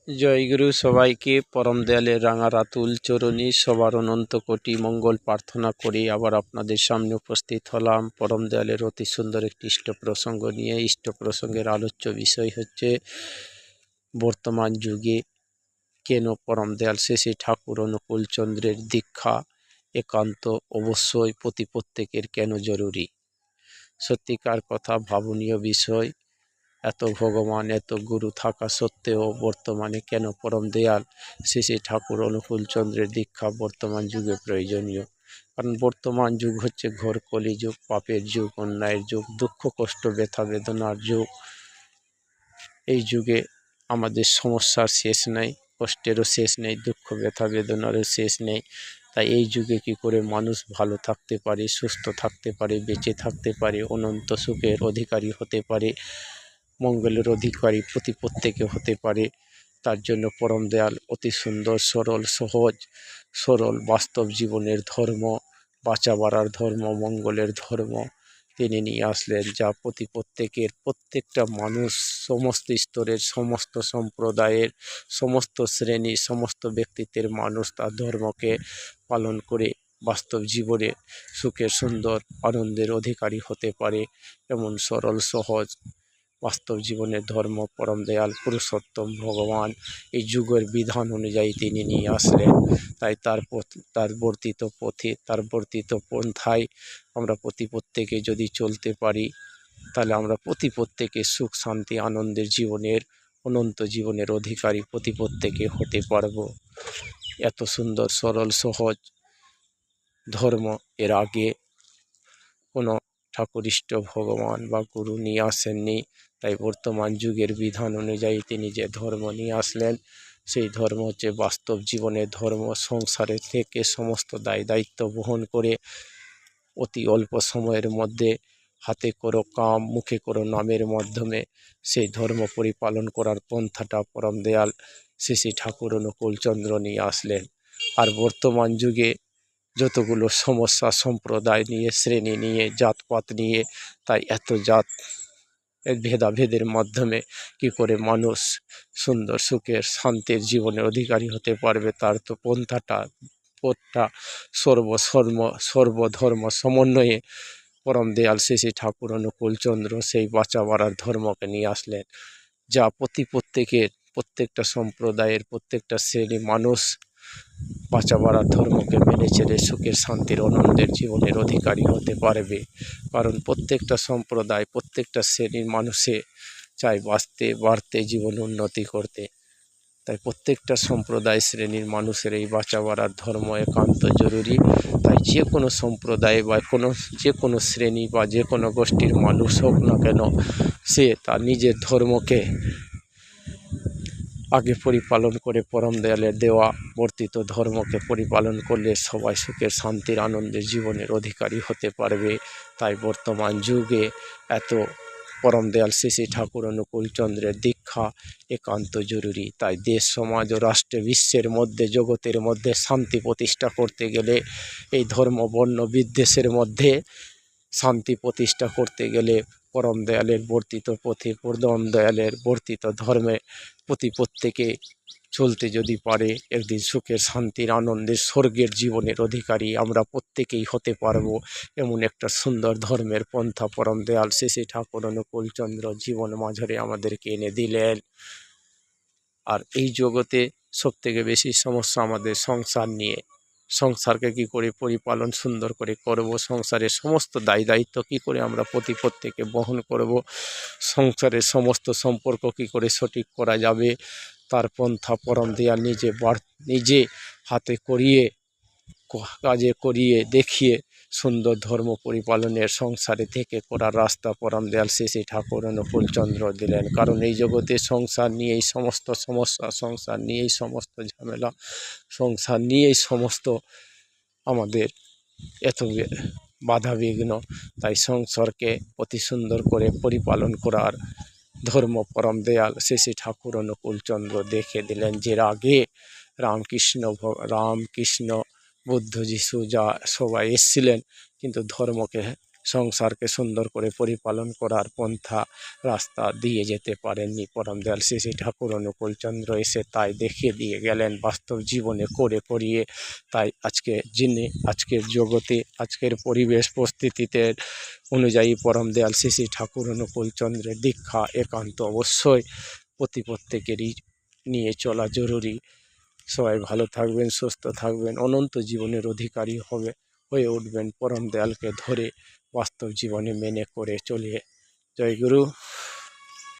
জয়গুরু সবাইকে পরম দয়ালের রাঙা রাতুল চরণী সবার অনন্ত কোটি মঙ্গল প্রার্থনা করি আবার আপনাদের সামনে উপস্থিত হলাম পরম দয়ালের অতি সুন্দর একটি ইষ্ট প্রসঙ্গ নিয়ে। ইষ্ট প্রসঙ্গের আলোচ্য বিষয় হচ্ছে বর্তমান যুগে কেন পরম দয়াল শ্রী শ্রী ঠাকুর অনুকূল চন্দ্রের দীক্ষা একান্ত অবশ্যই প্রত্যেকের কেন জরুরি। সত্যিকার কথা, ভাবনীয় বিষয়। এত ভগবান এত গুরু থাকা সত্ত্বেও বর্তমানে কেন পরম দয়াল শ্রী শ্রী ঠাকুর অনুকূল চন্দ্রের দীক্ষা বর্তমান যুগে প্রয়োজনীয়। কারণ বর্তমান যুগ হচ্ছে ঘোর কলিযুগ, পাপের যুগ, অন্যায়ের যুগ, দুঃখ কষ্ট ব্যথা বেদনার যুগ। এই যুগে আমাদের সমস্যার শেষ নেই, কষ্টেরও শেষ নেই, দুঃখ ব্যথা বেদনারও শেষ নেই। তাই এই যুগে কি করে মানুষ ভালো থাকতে পারে, সুস্থ থাকতে পারে, বেঁচে থাকতে পারে, অনন্ত সুখের অধিকারী হতে পারে, মঙ্গলের অধিকারী প্রত্যেকে হতে পারে, তার জন্য পরম দয়াল অতি সুন্দর সরল সহজ সরল বাস্তব জীবনের ধর্ম, বাঁচা বাড়ার ধর্ম, মঙ্গলের ধর্ম তিনি নিয়ে আসলেন, যা প্রত্যেকটা মানুষ, সমস্ত স্তরের, সমস্ত সম্প্রদায়ের, সমস্ত শ্রেণী, সমস্ত ব্যক্তিত্বের মানুষ তার ধর্মকে পালন করে বাস্তব জীবনে সুখের সুন্দর আনন্দের অধিকারী হতে পারে। এমন সরল সহজ বাস্তব জীবনের ধর্ম পরম দয়াল পুরুষোত্তম ভগবান এই যুগের বিধান অনুযায়ী তিনি নিয়ে আসলেন। তাই তার বর্তিত পথে, তার বর্তিত পন্থায় আমরা প্রত্যেকে যদি চলতে পারি, তাহলে আমরা প্রত্যেকে সুখ শান্তি আনন্দের জীবনের, অনন্ত জীবনের অধিকারী প্রত্যেকে হতে পারব। এত সুন্দর সরল সহজ ধর্ম এর আগে কোনো ঠাকুরিষ্ট ভগবান বা গুরু নিয়ে আসেননি। তাই বর্তমান যুগের বিধান অনুযায়ী তিনি যে ধর্ম নিয়ে আসলেন, সেই ধর্ম হচ্ছে বাস্তব জীবনের ধর্ম। সংসারের থেকে সমস্ত দায়িত্ব বহন করে অতি অল্প সময়ের মধ্যে হাতে করো কাম মুখে করো নামের মাধ্যমে সেই ধর্ম পরিপালন করার পন্থাটা পরম দয়াল শ্রী শ্রী ঠাকুর অনুকূল চন্দ্র নিয়ে আসলেন। আর বর্তমান যুগে যতগুলো সমস্যা সম্প্রদায় নিয়ে, শ্রেণী নিয়ে, জাতপাত নিয়ে, তাই এত জাত ভেদাভেদের মাধ্যমে কি করে মানুষ সুন্দর সুখের শান্তির জীবনের অধিকারী হতে পারবে, তার তো পথটা সর্বধর্ম সমন্বয়ে পরম দয়াল শ্রী শ্রী ঠাকুর অনুকূল চন্দ্র সেই বাঁচা বাড়ার ধর্মকে নিয়ে আসলেন, যা প্রত্যেকটা সম্প্রদায়ের, প্রত্যেকটা শ্রেণী মানুষ বাঁচা বাড়ার ধর্মকে মেনে চলে সুখের শান্তির আনন্দের জীবনের অধিকারী হতে পারবে। কারণ প্রত্যেকটা সম্প্রদায়, প্রত্যেকটা শ্রেণীর মানুষে চায় বাড়তে জীবন উন্নতি করতে। তাই প্রত্যেকটা সম্প্রদায় শ্রেণীর মানুষের এই বাঁচা বাড়ার ধর্ম একান্ত জরুরি। তাই যে কোনো সম্প্রদায় বা যে কোনো শ্রেণী বা যে কোনো গোষ্ঠীর মানুষ হোক না কেন, সে তার নিজের ধর্মকে আগে পরিপালন করে পরম দয়ালের দেওয়া বর্তিত ধর্মকে পরিপালন করলে সবাই সুখের শান্তির আনন্দের জীবনের অধিকারী হতে পারবে। তাই বর্তমান যুগে এত পরম দয়াল শ্রী শ্রী ঠাকুর অনুকূল চন্দ্রের দীক্ষা একান্ত জরুরি। তাই দেশ সমাজ ও রাষ্ট্রে বিশ্বের মধ্যে, জগতের মধ্যে শান্তি প্রতিষ্ঠা করতে গেলে, এই ধর্ম বর্ণ বিদ্বেষের মধ্যে শান্তি প্রতিষ্ঠা করতে গেলে পরম দয়ালের বর্তিত পথে, পরম দয়ালের বর্তিত ধর্মে প্রত্যেকে চলতে যদি পারে, একদিন সুখের শান্তির আনন্দের স্বর্গের জীবনের অধিকারী আমরা প্রত্যেকেই হতে পারবো। এমন একটা সুন্দর ধর্মের পন্থা পরম দয়াল শ্রী শ্রী ঠাকুর অনুকূল চন্দ্র জীবন মাঝারে আমাদেরকে এনে দিলেন। আর এই জগতে সবথেকে বেশি সমস্যা আমাদের সংসার নিয়ে। সংসারকে কি করে পরিপালন সুন্দর করে করব, সংসারের সমস্ত দায়িত্ব কি করে আমরা প্রত্যেকে বহন করব, সংসারের সমস্ত সম্পর্ক কি করে সঠিক করা যাবে, তার পন্থা পরম দয়াল নিজে হাতে করিয়ে, কাজে করিয়ে দেখিয়ে সুন্দর ধর্ম পরিপালনের সংসারে থেকে করার রাস্তা পরম দয়াল শ্রী শ্রী ঠাকুর অনুকূল চন্দ্র দিলেন। কারণ এই জগতে সংসার নিয়েই সমস্ত সমস্যা, সংসার নিয়েই সমস্ত ঝামেলা, সংসার নিয়েই সমস্ত আমাদের এত বাধা বিঘ্ন। তাই সংসারকে অতি সুন্দর করে পরিপালন করার ধর্ম পরম দয়াল শ্রী শ্রী ঠাকুর অনুকূল চন্দ্র দেখে দিলেন। যে আগে রামকৃষ্ণ বুদ্ধ যিশু যা সবাই এসেছিলেন, কিন্তু ধর্মকে সংসারকে সুন্দর করে পরিপালন করার পন্থা রাস্তা দিয়ে যেতে পারেননি। পরম দয়াল শ্রী শ্রী ঠাকুর অনুকূলচন্দ্র এসে তাই দেখিয়ে দিয়ে গেলেন বাস্তব জীবনে করে করিয়ে। তাই আজকের জগতে আজকের পরিবেশ পরিস্থিতিতে অনুযায়ী পরম দয়াল শ্রী শ্রী ঠাকুর অনুকূলচন্দ্রের দীক্ষা একান্ত অবশ্যই প্রত্যেকেরই নিয়ে চলা জরুরি। সবাই ভালো থাকবেন, সুস্থ থাকবেন, অনন্ত জীবনের অধিকারী হয়ে উঠবেন পরম দয়ালকে ধরে বাস্তব জীবনে মেনে করে চলে। জয় গুরু।